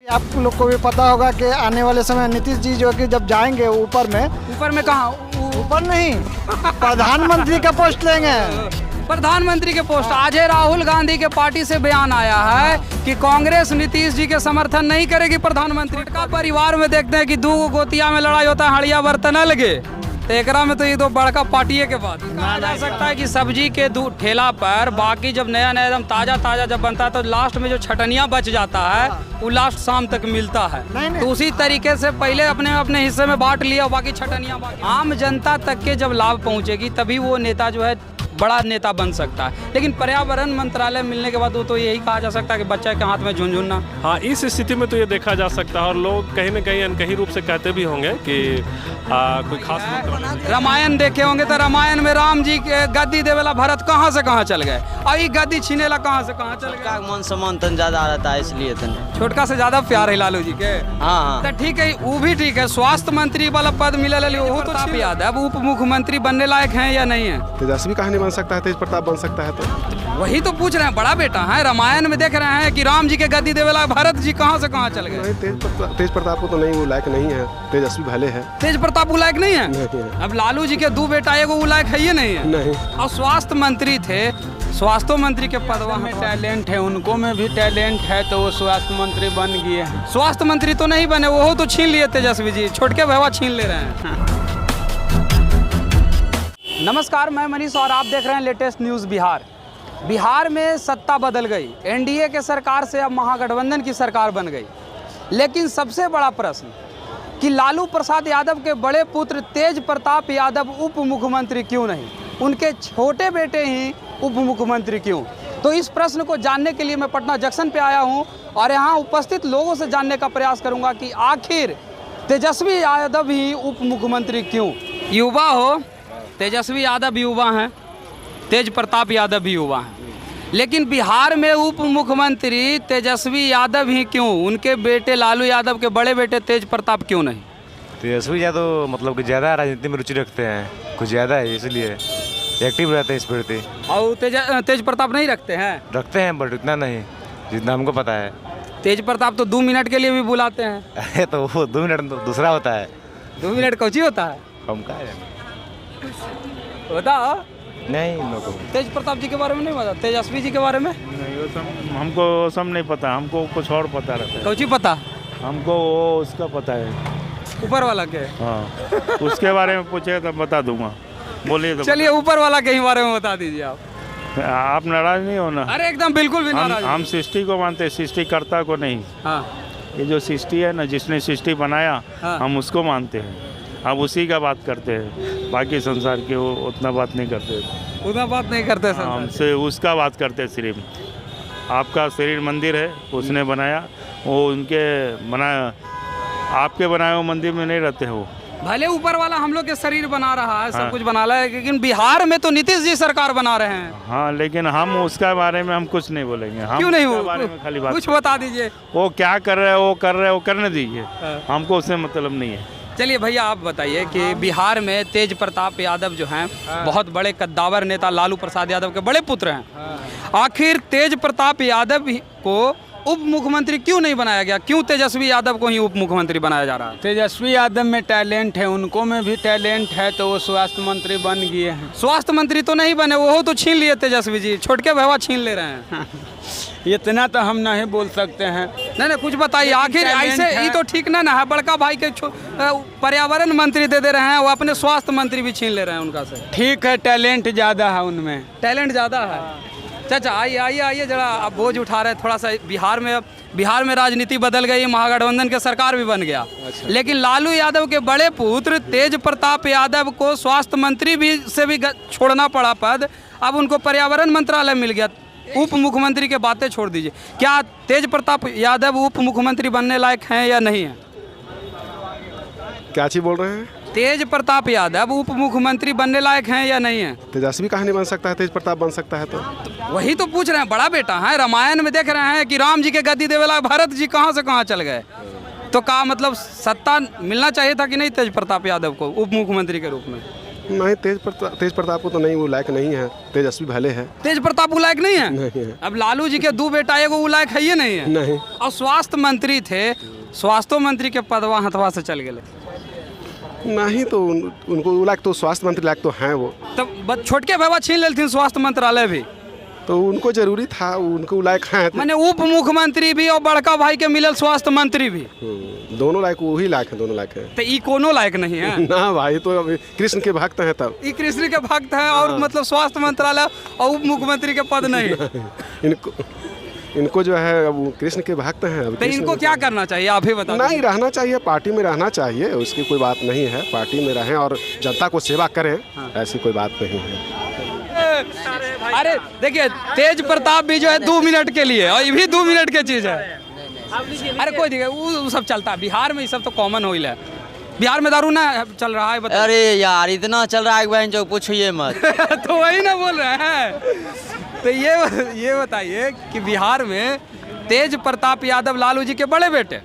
आप लोग को भी पता होगा कि आने वाले समय नीतीश जी जो कि जब जाएंगे ऊपर में कहाँ ऊपर नहीं प्रधानमंत्री का पोस्ट लेंगे। प्रधानमंत्री के पोस्ट। आज है राहुल गांधी के पार्टी से बयान आया है कि कांग्रेस नीतीश जी के समर्थन नहीं करेगी प्रधानमंत्री का। परिवार में देखते हैं कि दो गोतिया में लड़ाई होता है, हड़िया बर्तन लगे तो एकरा में तो ये दो बड़का पार्टी के बाद कहा जा सकता है कि सब्जी के ठेला पर बाकी जब नया नया एकदम ताजा जब बनता है तो लास्ट में जो छटनिया बच जाता है वो लास्ट शाम तक मिलता है। तो उसी तरीके से पहले अपने अपने हिस्से में बांट लिया, बाकी छटनिया आम जनता तक के जब लाभ पहुंचेगी तभी वो नेता जो है बड़ा नेता बन सकता है। लेकिन पर्यावरण मंत्रालय मिलने के बाद वो तो यही कहा जा सकता है कि बच्चे के हाथ में झुनझुना। हाँ, इस स्थिति में तो ये देखा जा सकता है और लोग कहीं न कहीं अनकही रूप से कहते भी होंगे कि कोई खास रामायण देखे होंगे तो रामायण में राम जी के गद्दी देवेला भरत कहाँ से कहाँ चल गए और ये गद्दी छीनेला कहाँ से कहाँ चल गए। मन सम्मान तन ज्यादा रहता है इसलिए छोटका से ज्यादा प्यार है लालू जी के। हाँ तो ठीक है, वो भी ठीक है। स्वास्थ्य मंत्री वाला पद मिले वो तो आप याद है। अब उप मुख्यमंत्री बनने लायक हैं या नहीं है? तेजस्वी कहानी बन सकता है, तेज प्रताप बन सकता है। तो वही तो पूछ रहे हैं, बड़ा बेटा है। रामायण में देख रहे हैं कि राम जी के गद्दी देवेला भरत जी कहाँ से कहाँ चल गए। तेज प्रताप को तो नहीं, वो लायक नहीं है। तेजस्वी भले है, तेज प्रताप वो लायक नहीं है। अब लालू जी के दो बेटा वो लायक है ये नहीं है। नहीं। और स्वास्थ्य मंत्री थे, स्वास्थ्य मंत्री के पद में टैलेंट है, उनको में भी टैलेंट है तो वो स्वास्थ्य मंत्री बन गए हैं। स्वास्थ्य मंत्री तो नहीं बने, वो तो छीन लिए तेजस्वी जी, छोटके भैया छीन ले रहे हैं। नमस्कार, मैं मनीष और आप देख रहे हैं लेटेस्ट न्यूज़ बिहार। बिहार में सत्ता बदल गई, एनडीए के सरकार से अब महागठबंधन की सरकार बन गई। लेकिन सबसे बड़ा प्रश्न कि लालू प्रसाद यादव के बड़े पुत्र तेज प्रताप यादव उप मुख्यमंत्री क्यों नहीं, उनके छोटे बेटे ही उप मुख्यमंत्री क्यों? तो इस प्रश्न को जानने के लिए मैं पटना जंक्शन पे आया हूं और यहाँ उपस्थित लोगों से जानने का प्रयास करूंगा कि आखिर तेजस्वी यादव ही उप मुख्यमंत्री क्यों? युवा हो, तेजस्वी यादव युवा हैं, तेज प्रताप यादव भी युवा हैं, लेकिन बिहार में उप मुख्यमंत्री तेजस्वी यादव ही क्यों? उनके बेटे लालू यादव के बड़े बेटे तेज प्रताप क्यों नहीं? तेजस्वी यादव मतलब कि ज़्यादा राजनीति में रुचि रखते हैं, कुछ ज़्यादा है इसलिए एक्टिव रहते हैं इस प्रति। और तेज प्रताप नहीं रखते हैं? रखते हैं बट इतना नहीं जितना हमको पता है। तेज प्रताप तो 2 मिनट के लिए भी बुलाते हैं। तो वो 2 मिनट दूसरा होता है। 2 मिनट कौची होता है? हम का होता नहीं लोगों को। तेज प्रताप जी के बारे में नहीं पता, तेजस्वी जी के बारे में नहीं, वो सब हमको वो सब नहीं पता, हमको कुछ और पता रहता है। कौची पता? हमको वो उसका पता है, ऊपर वाला के। हाँ उसके बारे में पूछेगा तो बता दूंगा, बोलिए तो। चलिए ऊपर वाला के ही बारे में बता दीजिए आप नाराज नहीं होना। अरे एकदम बिल्कुल भी नाराज। हम सृष्टि को मानते हैं, सृष्टिकर्ता को नहीं। हाँ। ये जो सृष्टि है ना, जिसने सृष्टि बनाया, हाँ। हम उसको मानते हैं, हम उसी का बात करते हैं। बाकी संसार के वो उतना बात नहीं करते, उतना बात नहीं करते। हमसे उसका बात करते हैं। सिर्फ आपका शरीर मंदिर है, उसने बनाया, वो उनके बनाया, आपके बनाए हुए मंदिर में नहीं रहते हैं वो। भले ऊपर वाला हम लोग के शरीर बना रहा है, सब कुछ बना रहा है, लेकिन बिहार में तो नीतीश जी सरकार बना रहे हैं। हाँ, लेकिन हम उसका बारे में हम कुछ नहीं बोलेंगे। हम क्यों नहीं? उसके बारे में खाली बात कुछ बता दीजिए। वो क्या कर रहे हैं, वो कर रहे हैं, वो करने दीजिए, हमको उससे मतलब नहीं है। चलिए भैया आप बताइए कि बिहार में तेज प्रताप यादव जो हैं बहुत बड़े कद्दावर नेता लालू प्रसाद यादव के बड़े पुत्र हैं। आखिर तेज प्रताप यादव को उप मुख्यमंत्री क्यों नहीं बनाया गया? क्यों तेजस्वी यादव को ही उप मुख्यमंत्री बनाया जा रहा है? तेजस्वी यादव में टैलेंट है, उनको में भी टैलेंट है तो वो स्वास्थ्य मंत्री बन गए हैं। स्वास्थ्य मंत्री तो नहीं बने, वो तो छीन लिए तेजस्वी जी, छोटके भैया छीन ले रहे हैं। इतना तो हम नहीं बोल सकते हैं। नहीं कुछ बताइए, आखिर ऐसे ही तो ठीक ना है। बड़का भाई के पर्यावरण मंत्री दे रहे हैं, वो अपने स्वास्थ्य मंत्री भी छीन ले रहे हैं उनका से। ठीक है, टैलेंट ज़्यादा है उनमें, टैलेंट ज़्यादा है। चाचा आइए जरा, आप बोझ उठा रहे हैं थोड़ा सा। बिहार में राजनीति बदल गई, महागठबंधन की सरकार भी बन गया। अच्छा। लेकिन लालू यादव के बड़े पुत्र तेज प्रताप यादव को स्वास्थ्य मंत्री भी छोड़ना पड़ा पद, अब उनको पर्यावरण मंत्रालय मिल गया। उप मुख्यमंत्री के बातें छोड़ दीजिए, क्या तेज प्रताप यादव उप मुख्यमंत्री बनने लायक हैं या नहीं है? क्या चीज बोल रहे हैं? तेज प्रताप यादव उप मुख्यमंत्री बनने लायक हैं या नहीं है? तेजस्वी कहानी बन सकता है, तेज प्रताप बन सकता है। तो वही तो पूछ रहे हैं, बड़ा बेटा है। रामायण में देख रहे हैं कि राम जी के गद्दी देवेला भरत जी कहाँ से कहाँ चल गए। तो का मतलब सत्ता मिलना चाहिए था कि नहीं तेज प्रताप यादव को उप मुख्यमंत्री के रूप में? नहीं, तेज प्रताप को तो नहीं, वो लायक नहीं है। तेजस्वी भले है। तेज प्रताप वो लायक नहीं है? नहीं है। अब लालू जी के दो बेटा एगो वो लायक है ही नहीं है? नहीं। और स्वास्थ्य मंत्री थे, स्वास्थ्य मंत्री के पदवा हथवा से चल गए। नहीं तो उनको वो लायक तो स्वास्थ्य मंत्री लायक तो हैं वो। तब छोटके बाबा छीन लेथिन स्वास्थ्य मंत्रालय भी, तो उनको जरूरी था, उनको लायक हैं। मैंने उप मुख्यमंत्री भी और बड़का भाई के मिलल स्वास्थ्य मंत्री भी। दोनों लायक वही लायक है, दोनों लायक है। तो ई कोनो लायक नहीं है ना भाई, तो अभी कृष्ण के भक्त हैं तब। ई कृष्ण के भक्त हैं और मतलब स्वास्थ्य मंत्रालय और उप मुख्यमंत्री के पद नहीं। इनको जो है अब कृष्ण के भक्त हैं। अब तो इनको क्या करना चाहिए आप ही बताओ। नहीं, रहना चाहिए, पार्टी में रहना चाहिए, उसकी कोई बात नहीं है। पार्टी में रहें और जनता को सेवा करें, ऐसी कोई बात नहीं है। अरे देखिए, तेज प्रताप भी जो है 2 मिनट के लिए, और ये भी 2 मिनट की चीज है। अरे कोई दिक्कत, वो सब चलता है बिहार में, ये सब तो कॉमन हो है। बिहार में दारू ना चल रहा है, बताइए। अरे यार इतना चल रहा है बहन जो पूछिए मत। तो वही ना बोल रहे हैं। तो ये बताइए कि बिहार में तेज प्रताप यादव लालू जी के बड़े बेटे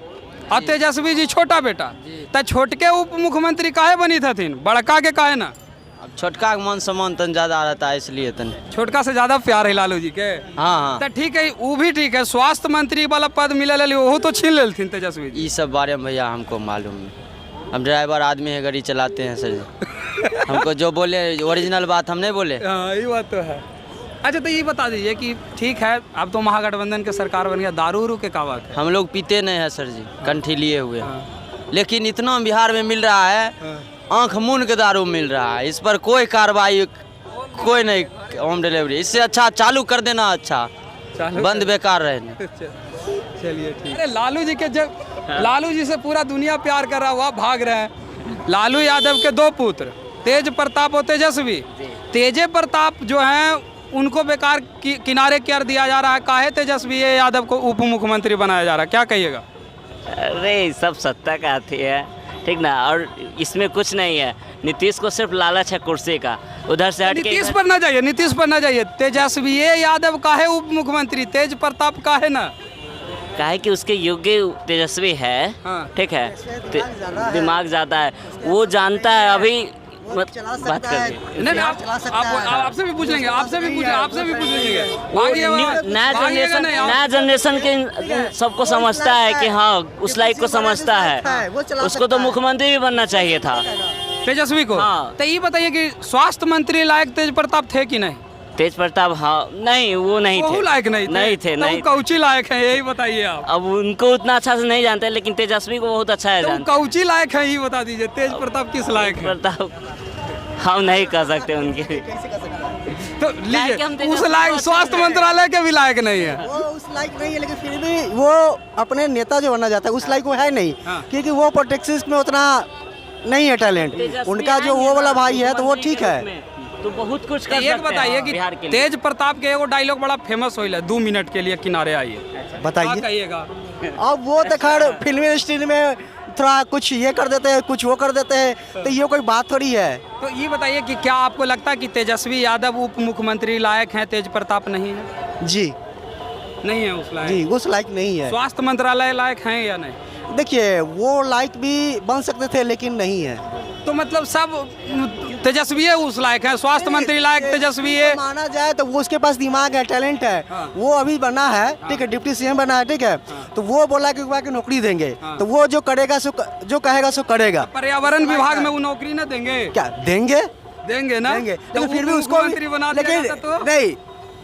और तेजस्वी जी छोटा बेटा, तो छोटके उप मुख्यमंत्री काहे बनी थीन, बड़का के काहे ना? अब छोटका का मान सम्मान तन ज्यादा रहता है इसलिए तन। छोटका से ज्यादा प्यार है लालू जी के। हाँ। तो ठीक है, वो भी ठीक है। स्वास्थ्य मंत्री वाला पद मिले वो तो छीन लेथिन तेजस्वी जी। ये सब बारे में भैया हमको मालूम नहीं, हम ड्राइवर आदमी है, गाड़ी चलाते हैं सर। हमको जो बोले ओरिजिनल बात हम नहीं बोले। हाँ, ये बात तो है। अच्छा, तो ये बता दीजिए कि ठीक है, अब तो महागठबंधन के सरकार बन गया, दारू के का बात है? हम लोग पीते नहीं है सर जी, कंठी लिए हुए। लेकिन इतना बिहार में मिल रहा है, आंख मूंद के दारू मिल रहा है, इस पर कोई कार्रवाई कोई नहीं, होम डिलीवरी। इससे अच्छा चालू कर देना, अच्छा बंद बेकार रहने। चलिए ठीक। अरे लालू जी के जब लालू जी से पूरा दुनिया प्यार कर रहा हुआ, भाग रहे हैं। लालू यादव के 2 पुत्र, तेज प्रताप और तेजस्वी। तेजे प्रताप जो हैं उनको बेकार किनारे कर दिया जा रहा है, काहे तेजस्वी यादव को उप मुख्यमंत्री बनाया जा रहा है, क्या कहिएगा? अरे सब सत्ता का हाथी है, ठीक ना, और इसमें कुछ नहीं है। नीतीश को सिर्फ लालच है कुर्सी का, उधर से हट के नीतीश पर ना जाइए, नीतीश पर ना जाइए। तेजस्वी यादव काहे उप मुख्यमंत्री, तेज प्रताप काहे ना? काहे कि उसके योग्य तेजस्वी है। हाँ। ठीक है, दिमाग ज़्यादा है, वो जानता है। अभी बात कर नहीं, आपसे भी पूछ लेंगे, आपसे भी पूछ लेंगे। नया जनरेशन के सबको समझता है कि हाँ उस लाइक को समझता है, उसको तो मुख्यमंत्री भी बनना चाहिए था, तेजस्वी को। हाँ। तो ये बताइए कि स्वास्थ्य मंत्री लायक तेज प्रताप थे कि नहीं? तेज प्रताप, हाँ नहीं, वो नहीं थे, लायक नहीं थे। नहीं कौची लायक है, यही बताइए आप। अब उनको उतना अच्छा से नहीं जानते, लेकिन तेजस्वी को बहुत अच्छा है। कौची लायक है, ये बता दीजिए। तेज प्रताप किस लायक है? प्रताप हम नहीं कह सकते उनके। तो लीजिए, उस लायक स्वास्थ्य मंत्रालय के भी लायक नहीं है। वो उस लायक नहीं है, लेकिन फिर भी वो अपने नेता जो बनना चाहता है उस लायक वो है नहीं। क्योंकि वो पॉलिटिक्स में उतना नहीं है टैलेंट। उनका जो वो वाला भाई है तो वो ठीक है, तो बहुत कुछ कर एक बताइए कि तेज प्रताप के एगो डायलॉग बड़ा फेमस होइल है, 2 मिनट के लिए किनारे आइए, बताइए कहिएगा। अब वो तो खैर फिल्मी इंडस्ट्री में थोड़ा कुछ ये कर देते हैं, कुछ वो कर देते हैं, तो ये कोई बात थोड़ी है। तो ये बताइए कि क्या आपको लगता है कि तेजस्वी यादव उप मुख्यमंत्री लायक हैं, तेज प्रताप नहीं है? जी नहीं है उस लायक। जी, उस लायक नहीं है। स्वास्थ्य मंत्रालय लायक हैं या नहीं? देखिए, वो लायक भी बन सकते थे, लेकिन नहीं है। तो मतलब सब तेजस्वी उस लायक है, स्वास्थ्य मंत्री लायक तेजस्वी है माना जाए तो वो उसके पास दिमाग है, टैलेंट है। वो अभी बना है, ठीक है, डिप्टी सीएम बना है, ठीक है। तो वो बोला कि नौकरी देंगे, तो वो जो करेगा जो कहेगा सो करेगा। पर्यावरण विभाग में वो नौकरी ना देंगे? क्या देंगे ना, लेकिन फिर भी उसको नहीं,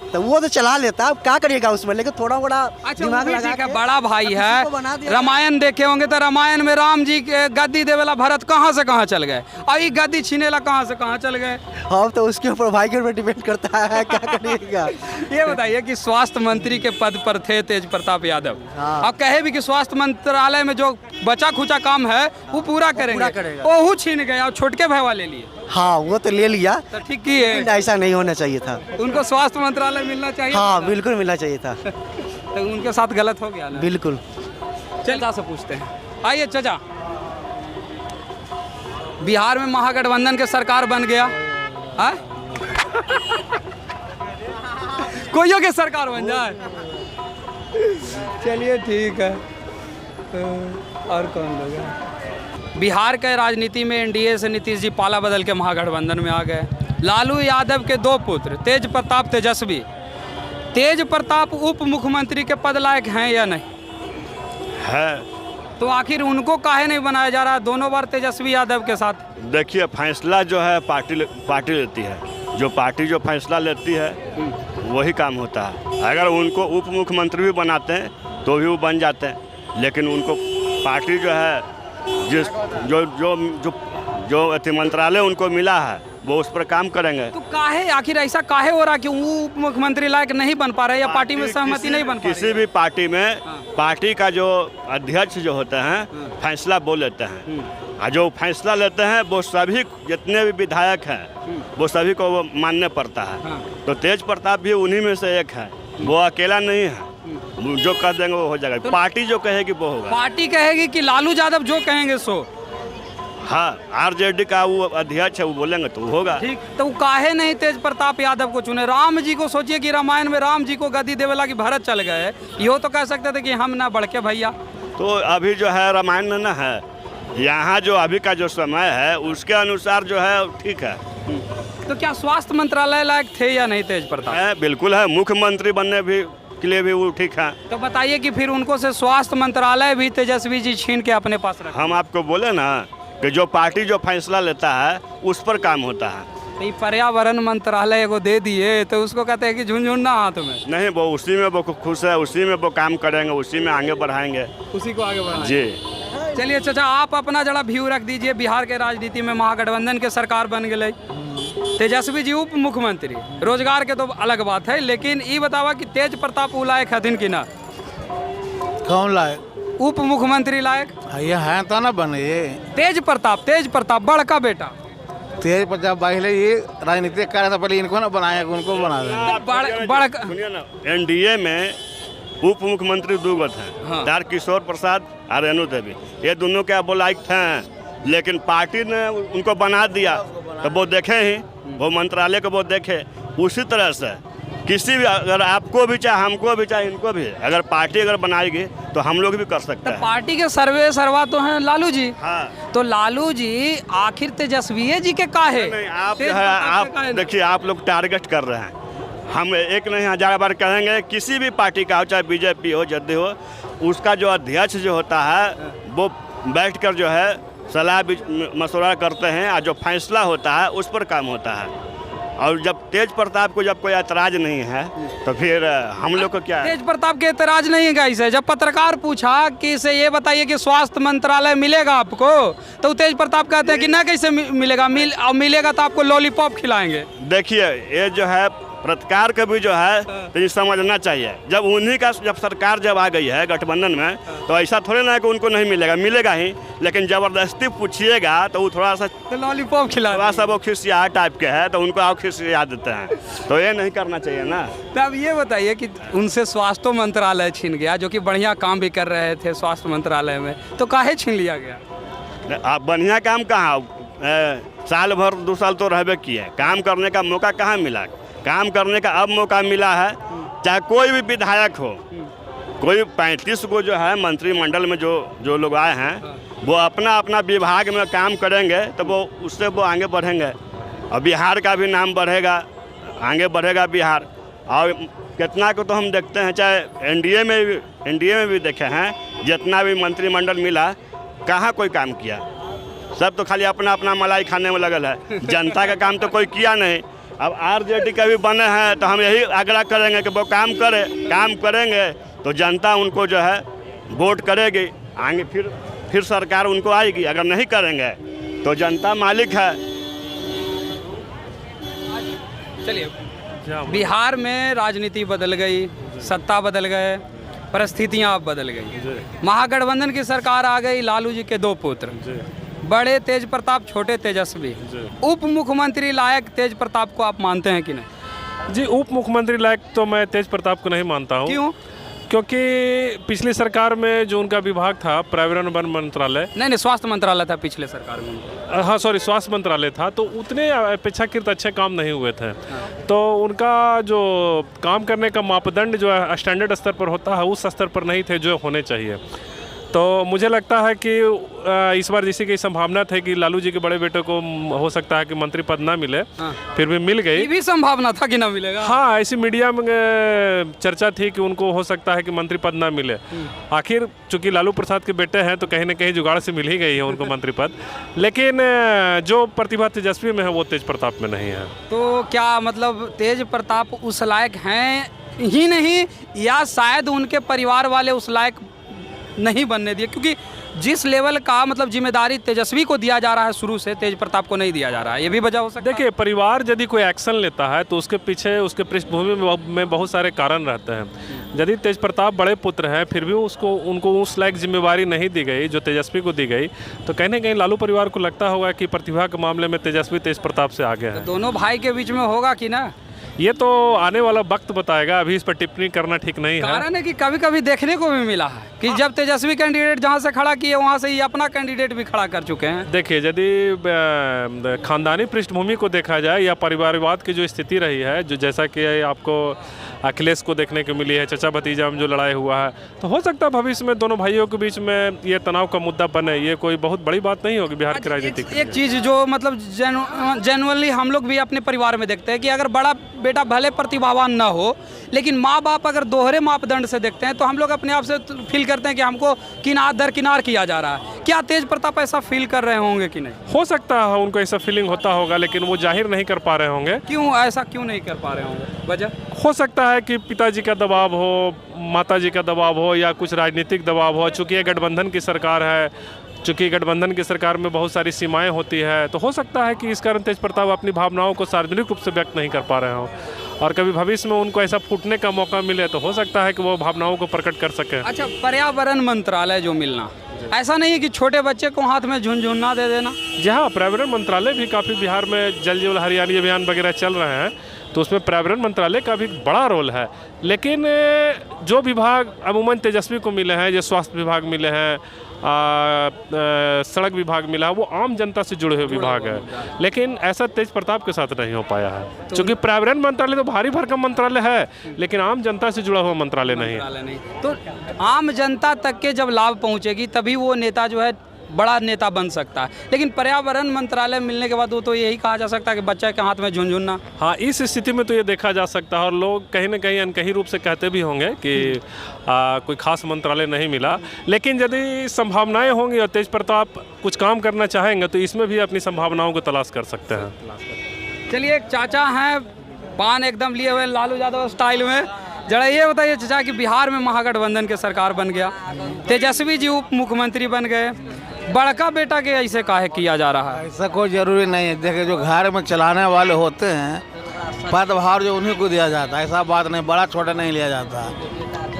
तो वो तो चला लेता, अब क्या करिएगा उसमें, लेकिन थोड़ा बड़ा दिमाग लगा के बड़ा भाई है। रामायण देखे होंगे तो रामायण में राम जी के गद्दी देवेला भरत कहाँ से कहाँ चल गए, और ये गद्दी छीनेला कहाँ से कहाँ चल गए। हाँ, तो उसके ऊपर भाई के ऊपर डिपेंड करता है, क्या करिएगा। ये बताइए कि स्वास्थ्य मंत्री के पद पर थे तेज प्रताप यादव, और कहे भी कि स्वास्थ्य मंत्रालय में जो बचा खुचा काम है वो पूरा करेंगे, वो छीन गए और छोटके भैया ले लिए। हाँ, वो तो ले लिया, तो ठीक ही है, ऐसा नहीं होना चाहिए था। उनको स्वास्थ्य मंत्रालय मिलना चाहिए। हाँ, बिल्कुल मिलना चाहिए था। तो उनके साथ गलत हो गया ना? बिल्कुल। चाचा से पूछते हैं, आइए चाचा, बिहार में महागठबंधन के सरकार बन गया है? कोइयों के सरकार बन जाए, चलिए ठीक है। और कौन लोग हैं? बिहार के राजनीति में एनडीए से नीतीश जी पाला बदल के महागठबंधन में आ गए। लालू यादव के दो पुत्र तेज प्रताप तेजस्वी, तेज प्रताप उप मुख्यमंत्री के पद लायक हैं या नहीं है? तो आखिर उनको काहे नहीं बनाया जा रहा दोनों बार तेजस्वी यादव के साथ? देखिए, फैसला जो है पार्टी लेती है। जो पार्टी जो फैसला लेती है वही काम होता है। अगर उनको उप मुख्यमंत्री भी बनाते हैं तो भी वो बन जाते हैं, लेकिन उनको पार्टी जो है जिस जो जो जो जो मंत्रालय उनको मिला है वो उस पर काम करेंगे। तो काहे आखिर ऐसा काहे हो रहा कि वो उप मुख्यमंत्री लायक नहीं बन पा रहे या पार्टी में सहमति नहीं बन पा रही? किसी भी पार्टी में पार्टी का जो अध्यक्ष जो होते हैं फैसला वो लेते हैं, और जो फैसला लेते हैं वो सभी जितने भी विधायक हैं वो सभी को वो मानने पड़ता है। तो तेज प्रताप भी उन्हीं में से एक है, वो अकेला नहीं है। जो कर देंगे वो हो जाएगा। पार्टी जो कहेगी वो होगा। पार्टी कहेगी कि लालू यादव जो कहेंगे सो? हाँ, आरजेडी का वो अध्यक्ष है, वो बोलेंगे तो होगा। ठीक, तो वो काहे नहीं तेज प्रताप यादव को चुने? राम जी को सोचिए कि रामायण में राम जी को गद्दी देवेला की भरत चल गए, यो तो कह सकते थे कि हम ना बढ़ के भैया। तो अभी जो है रामायण में ना है, यहाँ जो अभी का जो समय है उसके अनुसार जो है ठीक है। तो क्या स्वास्थ्य मंत्रालय लायक थे या नहीं तेज प्रताप? है, बिल्कुल है। मुख्यमंत्री बनने भी के लिए भी वो ठीक है। तो बताइए कि फिर उनको से स्वास्थ्य मंत्रालय भी तेजस्वी जी छीन के अपने पास रखे। हम आपको बोले ना कि जो पार्टी जो फैसला लेता है उस पर काम होता है। तो पर्यावरण मंत्रालय को दे दिए तो उसको कहते हैं कि झुनझुना हाथ में नहीं, वो उसी में वो खुश है, उसी में वो काम करेंगे, उसी में आगे बढ़ाएंगे, उसी को आगे बढ़ाएंगे। जी। चलिए चाचा, आप अपना जरा व्यू रख दीजिए। बिहार के राजनीति में महागठबंधन के सरकार बन गई, तेजस्वी जी उप मुख्यमंत्री, रोजगार के तो अलग बात है, लेकिन ये बतावा कि तेज प्रताप लायक हथिन कि ना? कौन लायक? उप मुख्यमंत्री लायक ये है तो ना बने। तेज प्रताप बड़का बेटा तेज प्रताप पहले ये राजनीति कर रहा था, पहले इनको ना बनाया, उनको बना दें। सुनिए ना, एनडीए में उप मुख्यमंत्री दो गो थे, तारकिशोर प्रसाद और रेणु देवी। ये दोनों क्या वो लायक थे, लेकिन पार्टी ने उनको बना दिया तो वो देखे ही, वो मंत्रालय को वो देखे। उसी तरह से किसी भी, अगर आपको भी चाहे, हमको भी चाहे, इनको भी, अगर पार्टी अगर बनाएगी तो हम लोग भी कर सकते हैं। पार्टी के सर्वा तो हैं लालू जी। हाँ। तो लालू जी आखिर तेजस्वी जी के काहे? नहीं, आप देखिए, आप लोग टारगेट कर रहे हैं। हम एक नहीं 1000 बार कहेंगे, किसी भी पार्टी का हो, चाहे बीजेपी हो, जदयू हो, उसका जो अध्यक्ष जो होता है वो बैठकर जो है सलाह मशवरा करते हैं, और जो फैसला होता है उस पर काम होता है। और जब तेज प्रताप को जब कोई ऐतराज नहीं है तो फिर हम लोग को क्या है? तेज प्रताप के ऐतराज नहीं है इसे। जब पत्रकार पूछा कि इसे ये बताइए कि स्वास्थ्य मंत्रालय मिलेगा आपको, तो तेज प्रताप कहते हैं कि ना कैसे मिलेगा, मिलेगा तो आपको लॉलीपॉप खिलाएंगे। देखिए, ये जो है पत्रकार का भी जो है तो ये समझना चाहिए। जब उन्हीं का जब सरकार जब आ गई है गठबंधन में, तो ऐसा थोड़े ना है कि उनको नहीं मिलेगा, मिलेगा ही, लेकिन ज़बरदस्ती पूछिएगा तो वो थोड़ा सा तो लॉलीपॉप खिला, थोड़ा सा वो खिसिया टाइप के है तो उनको आप खिसिया देते हैं, तो ये नहीं करना चाहिए ना। तो अब ये बताइए कि उनसे स्वास्थ्य मंत्रालय छीन गया, जो कि बढ़िया काम भी कर रहे थे स्वास्थ्य मंत्रालय में, तो काहे छीन लिया गया? आप बढ़िया काम कहाँ, साल भर 2 साल तो रहबे किए, काम करने का मौका कहाँ मिला? काम करने का अब मौका मिला है। चाहे कोई भी विधायक हो, कोई 35 को जो है मंत्रिमंडल में जो लोग आए हैं, वो अपना अपना विभाग में काम करेंगे तो वो उससे वो आगे बढ़ेंगे, और बिहार का भी नाम बढ़ेगा, आगे बढ़ेगा बिहार। और कितना को तो हम देखते हैं, चाहे एनडीए में भी देखे हैं, जितना भी मंत्रिमंडल मिला, कहाँ कोई काम किया? सब तो खाली अपना अपना मलाई खाने में लगल है, जनता का काम तो कोई किया नहीं। अब आरजेडी का भी बने हैं तो हम यही आग्रह करेंगे कि वो काम करेंगे तो जनता उनको जो है वोट करेगी, आगे फिर सरकार उनको आएगी। अगर नहीं करेंगे तो जनता मालिक है। चलिए, बिहार में राजनीति बदल गई, सत्ता बदल गए, परिस्थितियां अब बदल गई। महागठबंधन की सरकार आ गई, लालू जी के 2 पुत्र, बड़े तेज प्रताप, छोटे तेजस्वी। उप मुख्यमंत्री लायक तेज प्रताप को आप मानते हैं कि नहीं? जी, उप मुख्यमंत्री लायक तो मैं तेज प्रताप को नहीं मानता हूँ। क्यों? क्योंकि पिछली सरकार में जो उनका विभाग था, पर्यावरण मंत्रालय, नहीं स्वास्थ्य मंत्रालय था पिछले सरकार में। हाँ सॉरी, स्वास्थ्य मंत्रालय था, तो उतने अपेक्षाकृत अच्छे काम नहीं हुए थे। तो उनका जो काम करने का मापदंड जो है स्टैंडर्ड स्तर पर होता है, उस स्तर पर नहीं थे जो होने चाहिए। तो मुझे लगता है कि इस बार जैसे कि संभावना थी कि लालू जी के बड़े बेटे को हो सकता है कि मंत्री पद ना मिले, फिर भी मिल गई। ये भी संभावना था कि ना मिलेगा। हाँ, ऐसी मीडिया में चर्चा थी कि उनको हो सकता है कि मंत्री पद ना मिले। आखिर चूंकि लालू प्रसाद के बेटे हैं तो कहीं ना कहीं जुगाड़ से मिल ही गई है उनको मंत्री पद, लेकिन जो प्रतिभा तेजस्वी में है वो तेज प्रताप में नहीं है। तो क्या मतलब तेज प्रताप उस लायक हैं ही नहीं, या शायद उनके परिवार वाले उस लायक नहीं बनने दिए? क्योंकि जिस लेवल का मतलब जिम्मेदारी तेजस्वी को दिया जा रहा है शुरू से, तेज प्रताप को नहीं दिया जा रहा है, ये भी वजह हो सकता है। देखिए, परिवार यदि कोई एक्शन लेता है तो उसके पीछे उसके पृष्ठभूमि में बहुत सारे कारण रहते हैं। यदि तेज प्रताप बड़े पुत्र हैं फिर भी उनको उस लायक जिम्मेवारी नहीं दी गई जो तेजस्वी को दी गई, तो कहीं ना कहीं लालू परिवार को लगता होगा कि प्रतिभा के मामले में तेजस्वी तेज प्रताप से आगे है। दोनों भाई के बीच में होगा कि ना, ये तो आने वाला वक्त बताएगा, अभी इस पर टिप्पणी करना ठीक नहीं है। कारण है कि कभी कभी देखने को भी मिला है कि जब तेजस्वी कैंडिडेट जहां से खड़ा किए वहां से ही अपना कैंडिडेट भी खड़ा कर चुके हैं। देखिए, यदि खानदानी पृष्ठभूमि को देखा जाए या परिवारवाद की जो स्थिति रही है, जो जैसा कि आपको अखिलेश को देखने को मिली है, चचा भतीजा में जो लड़ाई हुआ है, तो हो सकता है भविष्य में दोनों भाइयों के बीच में ये तनाव का मुद्दा बने। ये कोई बहुत बड़ी बात नहीं होगी बिहार की राजनीति की। एक चीज़ जो मतलब जेनुअनली हम लोग भी अपने परिवार में देखते हैं कि अगर बड़ा बेटा भले प्रतिभावान ना हो, लेकिन माँ बाप अगर दोहरे मापदंड से देखते हैं तो हम लोग अपने आप से फील करते हैं कि हमको किनार दर किनार किया जा रहा है। क्या तेज प्रताप ऐसा फील कर रहे होंगे कि नहीं? हो सकता है उनको ऐसा फीलिंग होता होगा, लेकिन वो जाहिर नहीं कर पा रहे होंगे। क्यों ऐसा क्यों नहीं कर पा रहे होंगे? वजह हो सकता है कि पिताजी का दबाव हो, माताजी का दबाव हो, या कुछ राजनीतिक दबाव हो। चूँकि ये गठबंधन की सरकार है, चूँकि गठबंधन की सरकार में बहुत सारी सीमाएं होती है, तो हो सकता है कि इस कारण तेज प्रताप अपनी भावनाओं को सार्वजनिक रूप से व्यक्त नहीं कर पा रहे हों, और कभी भविष्य में उनको ऐसा फूटने का मौका मिले तो हो सकता है कि वो भावनाओं को प्रकट कर सके। अच्छा, पर्यावरण मंत्रालय जो मिलना, ऐसा नहीं है कि छोटे बच्चे को हाथ में झुनझुना दे देना? जी हाँ, पर्यावरण मंत्रालय भी काफ़ी बिहार में जल जीवन हरियाली अभियान वगैरह चल रहे हैं, तो उसमें पर्यावरण मंत्रालय का भी बड़ा रोल है। लेकिन जो विभाग अमूमन तेजस्वी को मिले हैं, जो स्वास्थ्य विभाग मिले हैं, सड़क विभाग मिला है, वो आम जनता से जुड़े हुए विभाग है, लेकिन ऐसा तेज प्रताप के साथ नहीं हो पाया है। क्योंकि पर्यावरण मंत्रालय तो भारी भरकम मंत्रालय है, लेकिन आम जनता से जुड़ा हुआ मंत्रालय नहीं। तो आम जनता तक के जब लाभ पहुंचेगी तभी वो नेता जो है बड़ा नेता बन सकता है। लेकिन पर्यावरण मंत्रालय मिलने के बाद वो तो यही कहा जा सकता है कि बच्चे के हाथ में झुनझुना। हाँ, इस स्थिति में तो ये देखा जा सकता है, और लोग कहीं ना कहीं अनकही रूप से कहते भी होंगे कि कोई खास मंत्रालय नहीं मिला। लेकिन यदि संभावनाएं होंगी और तेज प्रताप कुछ काम करना चाहेंगे तो इसमें भी अपनी संभावनाओं को तलाश कर सकते हैं। चलिए, एक चाचा हैं, पान एकदम लिए हुए लालू यादव स्टाइल में। जरा ये बताइए चाचा कि बिहार में महागठबंधन की सरकार बन गया, तेजस्वी जी उप मुख्यमंत्री बन गए, बड़का बेटा के ऐसे काहे किया जा रहा है? ऐसा कोई ज़रूरी नहीं है। देखिए, जो घर में चलाने वाले होते हैं पदभार जो उन्हीं को दिया जाता है, ऐसा बात नहीं, बड़ा छोटा नहीं लिया जाता।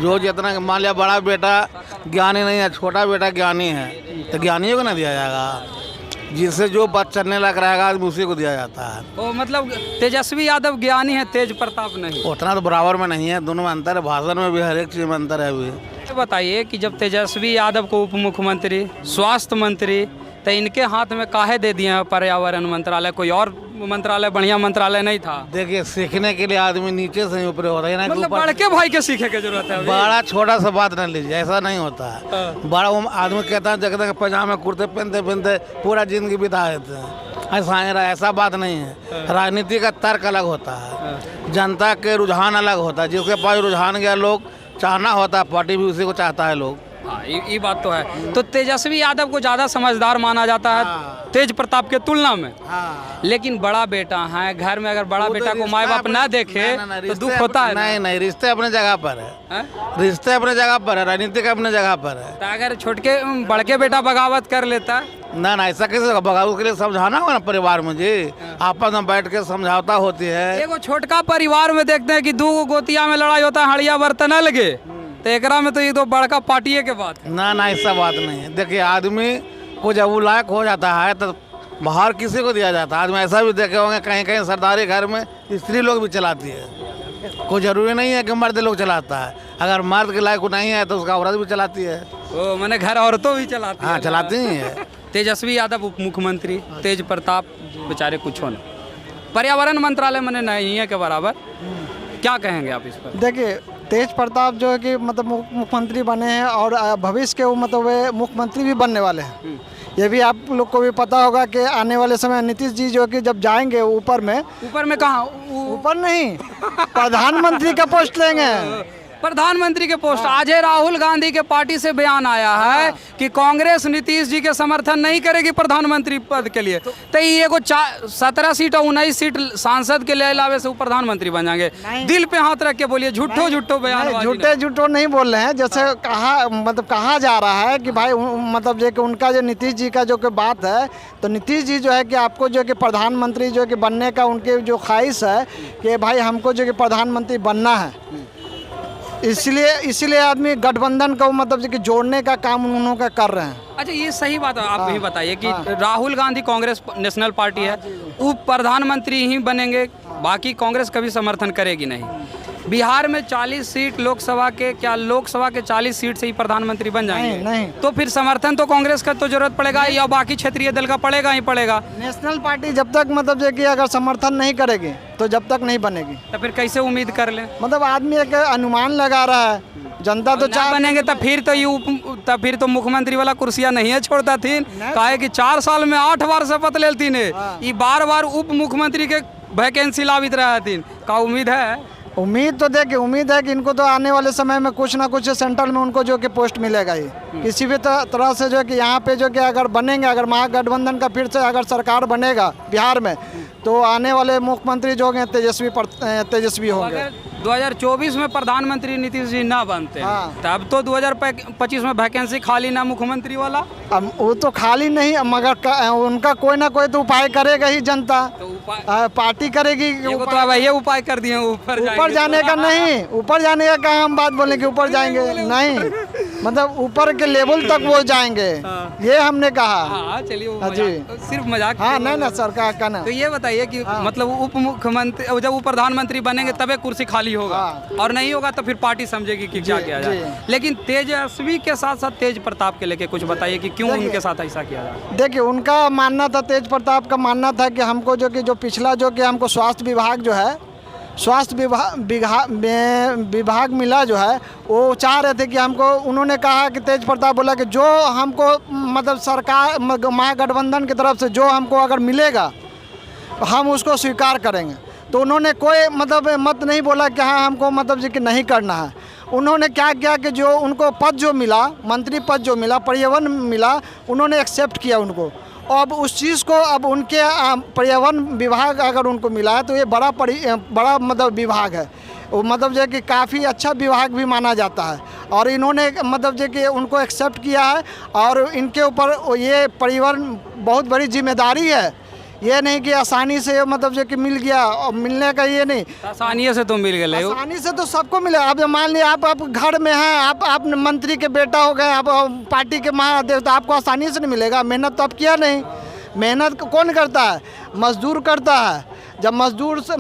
जो जितना मान लिया बड़ा बेटा ज्ञानी नहीं है, छोटा बेटा ज्ञानी है, तो ज्ञानियों को ना दिया जाएगा। जिससे जो बात चलने लग रहेगा उसी को दिया जाता है। वो मतलब तेजस्वी यादव ज्ञानी है, तेज प्रताप नहीं? उतना तो बराबर में नहीं है, दोनों में अंतर है, भाषण में भी हर एक चीज़ में अंतर है। अभी बताइए कि जब तेजस्वी यादव को उप मुख्यमंत्री, स्वास्थ्य मंत्री, तो इनके हाथ में काहे दे दिए हैं पर्यावरण मंत्रालय? कोई और मंत्रालय बढ़िया मंत्रालय नहीं था? देखिए, सीखने के लिए आदमी नीचे से ऊपर होता है ना, मतलब बड़के भाई के सीखे की जरूरत है। बड़ा छोटा सा बात न लीजिए, ऐसा नहीं होता है। बड़ा आदमी कहता है जगह पजामे कुर्ते पहनते पहनते पूरा जिंदगी बिता देते हैं, ऐसा बात नहीं है। राजनीति का तर्क अलग होता है, जनता के रुझान अलग होता है। जिसके पास रुझान गया लोग चाहना होता है, पार्टी भी उसी को चाहता है लोग। हाँ, ये बात तो है। तो तेजस्वी यादव को ज़्यादा समझदार माना जाता है तेज प्रताप के तुलना में। लेकिन बड़ा बेटा है, घर में अगर बड़ा बेटा को माँ बाप ना देखे तो दुख होता है। नहीं, रिश्ते अपने जगह पर है, रिश्ते अपने जगह पर है, राजनीति का अपने जगह पर है। तो अगर छोटके बड़के बेटा बगावत कर लेता ना, ऐसा कैसे? बगावत के लिए समझाना होगा ना परिवार में जी, आपस में बैठ के समझौता होती है। एगो छोटका परिवार में देखते हैं कि दो गोतिया में लड़ाई होता है, हड़िया बर्तन न लगे, तो एकरा में तो ये तो बड़का पार्टी के बात है। ना, ऐसा बात नहीं है। देखिए, आदमी को जब वो लायक हो जाता है तो बाहर किसी को दिया जाता है। आदमी ऐसा भी देखे होंगे, कहीं कहीं सरदारी घर में स्त्री लोग भी चलाती है। कोई जरूरी नहीं है कि मर्द लोग चलाता है, अगर मर्द के लायक नहीं है तो उसका औरत भी चलाती है। ओ, मैंने घर औरतों भी चलाती है। हाँ, चलाती ही है। तेजस्वी यादव उप मुख्यमंत्री, तेज प्रताप बेचारे कुछ हो ना। पर्यावरण मंत्रालय मैंने नहीं है के बराबर, क्या कहेंगे आप इस पर? देखिए, तेज प्रताप जो है कि मतलब मुख्यमंत्री बने हैं और भविष्य के वो मतलब वे मुख्यमंत्री भी बनने वाले हैं। ये भी आप लोग को भी पता होगा कि आने वाले समय नीतीश जी जो कि जब जाएंगे ऊपर में कहाँ ऊपर नहीं प्रधानमंत्री का पोस्ट लेंगे। प्रधानमंत्री के पोस्ट आज है राहुल गांधी के पार्टी से बयान आया है कि कांग्रेस नीतीश जी के समर्थन नहीं करेगी प्रधानमंत्री पद के लिए। तो ये को 17 सीट और 19 सीट सांसद के लिए लावे से वो प्रधानमंत्री बन जाएंगे। दिल पे हाथ रख के बोलिए झूठो बयान झूठो नहीं बोल रहे हैं। जैसे कहा जा रहा है कि भाई मतलब जो कि उनका जो नीतीश जी का जो कि बात है, तो नीतीश जी जो है कि आपको जो कि प्रधानमंत्री जो कि बनने का उनके जो ख्वाहिश है कि भाई हमको जो कि प्रधानमंत्री बनना है, इसलिए आदमी गठबंधन को मतलब कि जोड़ने का काम उन्होंने कर रहे हैं। अच्छा, ये सही बात है। आप ही बताइए कि राहुल गांधी कांग्रेस नेशनल पार्टी है, उप प्रधानमंत्री ही बनेंगे, बाकी कांग्रेस कभी समर्थन करेगी नहीं। बिहार में 40 सीट लोकसभा के 40 सीट से ही प्रधानमंत्री बन जाएंगे? नहीं। तो फिर समर्थन तो कांग्रेस का तो जरूरत पड़ेगा या बाकी क्षेत्रीय दल का पड़ेगा ही पड़ेगा। नेशनल पार्टी जब तक मतलब जो कि अगर समर्थन नहीं करेगी तो जब तक नहीं बनेगी। तो फिर कैसे उम्मीद कर ले? मतलब आदमी एक अनुमान लगा रहा है, जनता तो चाह बनेंगे तो फिर तो मुख्यमंत्री वाला कुर्सियां नहीं है छोड़ता थी। काहे कि 4 साल में 8 बार शपथ लेती ने, ये बार उप मुख्यमंत्री के वैकेंसी लावित रहा थी। का उम्मीद है? उम्मीद तो देखिए, उम्मीद है कि इनको तो आने वाले समय में कुछ ना कुछ सेंट्रल में उनको जो कि पोस्ट मिलेगा ही किसी भी तरह से, जो कि यहाँ पे जो कि अगर बनेंगे, अगर महागठबंधन का फिर से अगर सरकार बनेगा बिहार में, तो आने वाले मुख्यमंत्री जो होंगे तेजस्वी होंगे। 2024 में प्रधानमंत्री नीतीश जी ना बनते तब तो 2025 में वैकेंसी खाली ना मुख्यमंत्री वाला। अब वो तो खाली नहीं, मगर उनका कोई ना कोई तो उपाय करेगा ही जनता, तो पार्टी करेगी। तो अब ये उपाय कर दिए ऊपर जाने का नहीं, ऊपर जाने का कहाँ हम बात बोले कि ऊपर जाएंगे, नहीं मतलब ऊपर के लेवल तक वो जाएंगे, ये हमने कहा। चलिए जी, सिर्फ मजाक। नहीं सरकार का ना। तो ये बताइए कि मतलब उप मुख्यमंत्री जब वो प्रधानमंत्री बनेंगे तभी कुर्सी खाली होगा, और नहीं होगा तो फिर पार्टी समझेगी कि क्या किया जाए। लेकिन तेजस्वी के साथ साथ तेज प्रताप के लेके कुछ बताइए कि क्यों उनके साथ ऐसा किया जाए। देखिए, उनका मानना था, तेज प्रताप का मानना था कि हमको जो पिछला जो कि हमको स्वास्थ्य विभाग जो है, स्वास्थ्य विभाग मिला जो है, वो चाह रहे थे कि हमको, उन्होंने कहा कि तेज प्रताप बोला कि जो हमको मतलब सरकार महागठबंधन की तरफ से जो हमको अगर मिलेगा हम उसको स्वीकार करेंगे। तो उन्होंने कोई मतलब मत नहीं बोला कि हाँ हमको मतलब कि नहीं करना है। उन्होंने क्या किया कि जो उनको पद जो मिला, मंत्री पद जो मिला, पर्यावरण मिला, उन्होंने एक्सेप्ट किया उनको। अब उस चीज़ को, अब उनके पर्यावरण विभाग अगर उनको मिला है तो ये बड़ा मतलब विभाग है, वो मतलब जो कि काफ़ी अच्छा विभाग भी माना जाता है, और इन्होंने मतलब जो कि उनको एक्सेप्ट किया है, और इनके ऊपर ये पर्यावरण बहुत बड़ी जिम्मेदारी है। ये नहीं कि आसानी से मतलब जो कि मिल गया, और मिलने का ये नहीं, आसानी से तो मिल गए, आसानी से तो सबको मिले। अब मान लिया आप घर में हैं, आप मंत्री के बेटा हो गए, आप पार्टी के महादेव, तो आपको आसानी से नहीं मिलेगा। मेहनत तो आप किया नहीं, मेहनत कौन करता है? मजदूर करता है। जब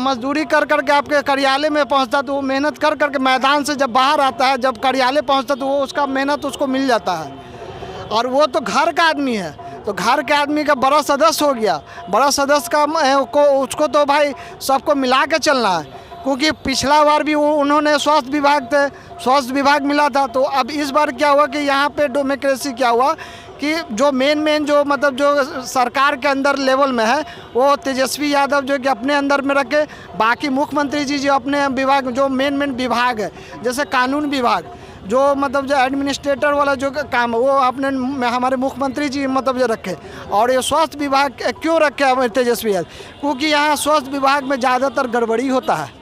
मजदूरी कर करके आपके कार्यालय में पहुंचता तो वो मेहनत कर करके मैदान से जब बाहर आता है, जब कार्यालय पहुंचता तो वो उसका मेहनत उसको मिल जाता है। और वो तो घर का आदमी है, तो घर के आदमी का बड़ा सदस्य हो गया, बड़ा सदस्य का उसको तो भाई सबको मिला के चलना है। क्योंकि पिछला बार भी उन्होंने स्वास्थ्य विभाग मिला था, तो अब इस बार क्या हुआ कि यहाँ पे डेमोक्रेसी क्या हुआ कि जो मेन जो मतलब जो सरकार के अंदर लेवल में है, वो तेजस्वी यादव जो कि अपने अंदर में रखे, बाकी मुख्यमंत्री जी जो अपने विभाग, जो मेन विभाग है, जैसे कानून विभाग, जो मतलब जो एडमिनिस्ट्रेटर वाला जो काम है, वो अपने हमारे मुख्यमंत्री जी मतलब जो रखे। और ये स्वास्थ्य विभाग क्यों रखे हमारे तेजस्वी यादव? क्योंकि यहाँ स्वास्थ्य विभाग में ज़्यादातर गड़बड़ी होता है,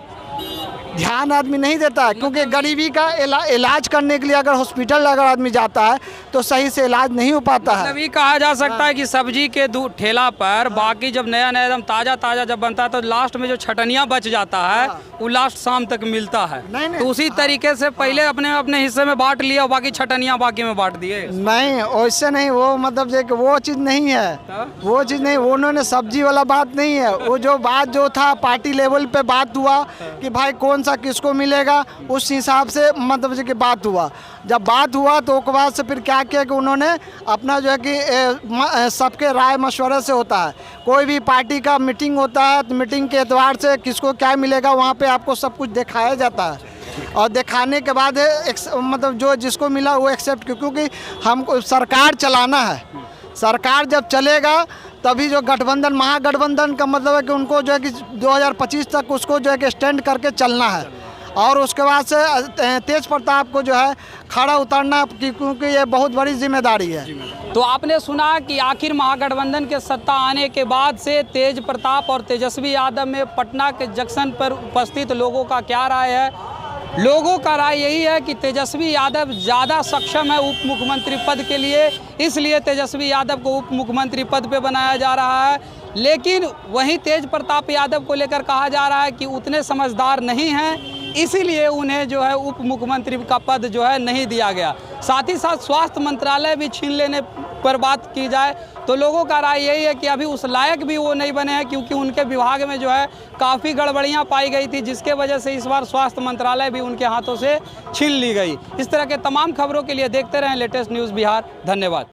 ध्यान आदमी नहीं देता है। क्योंकि गरीबी का इलाज करने के लिए अगर हॉस्पिटल अगर आदमी जाता है तो सही से इलाज नहीं हो पाता है। तभी कहा जा सकता है कि सब्जी के ठेला पर बाकी जब नया एकदम ताज़ा जब बनता है तो लास्ट में जो छटनियाँ बच जाता है वो लास्ट शाम तक मिलता है। तो उसी तरीके से पहले अपने हिस्से में बांट लिया, बाकी छटनियाँ बाकी में बांट दिए। नहीं, वैसे नहीं, वो मतलब वो चीज़ नहीं है, वो चीज़ नहीं, उन्होंने सब्जी वाला बात नहीं है। वो जो बात जो था पार्टी लेवल पे बात हुआ कि भाई कौन सा किसको मिलेगा, उस हिसाब से मतलब कि बात हुआ। जब बात हुआ तो उसके बाद से फिर क्या किया कि उन्होंने अपना जो है कि सबके राय मशवरे से होता है, कोई भी पार्टी का मीटिंग होता है तो मीटिंग के एतबार से किसको क्या मिलेगा वहाँ पे आपको सब कुछ दिखाया जाता है। और दिखाने के बाद मतलब जो जिसको मिला वो एक्सेप्ट, क्योंकि हमको सरकार चलाना है। सरकार जब चलेगा तभी जो गठबंधन महागठबंधन का मतलब है कि उनको जो है कि 2025 तक उसको जो है कि स्टैंड करके चलना है, और उसके बाद से तेज प्रताप को जो है खड़ा उतारना, क्योंकि ये बहुत बड़ी जिम्मेदारी है। तो आपने सुना कि आखिर महागठबंधन के सत्ता आने के बाद से तेज प्रताप और तेजस्वी यादव में पटना के जंक्शन पर उपस्थित लोगों का क्या राय है। लोगों का राय यही है कि तेजस्वी यादव ज़्यादा सक्षम है उप मुख्यमंत्री पद के लिए, इसलिए तेजस्वी यादव को उप मुख्यमंत्री पद पे बनाया जा रहा है। लेकिन वहीं तेज प्रताप यादव को लेकर कहा जा रहा है कि उतने समझदार नहीं हैं, इसीलिए उन्हें जो है उप मुख्यमंत्री का पद जो है नहीं दिया गया। साथ ही साथ स्वास्थ्य मंत्रालय भी छीन लेने पर बात की जाए तो लोगों का राय यही है कि अभी उस लायक भी वो नहीं बने हैं, क्योंकि उनके विभाग में जो है काफ़ी गड़बड़ियां पाई गई थी, जिसके वजह से इस बार स्वास्थ्य मंत्रालय भी उनके हाथों से छीन ली गई। इस तरह के तमाम खबरों के लिए देखते रहें लेटेस्ट न्यूज़ बिहार। धन्यवाद।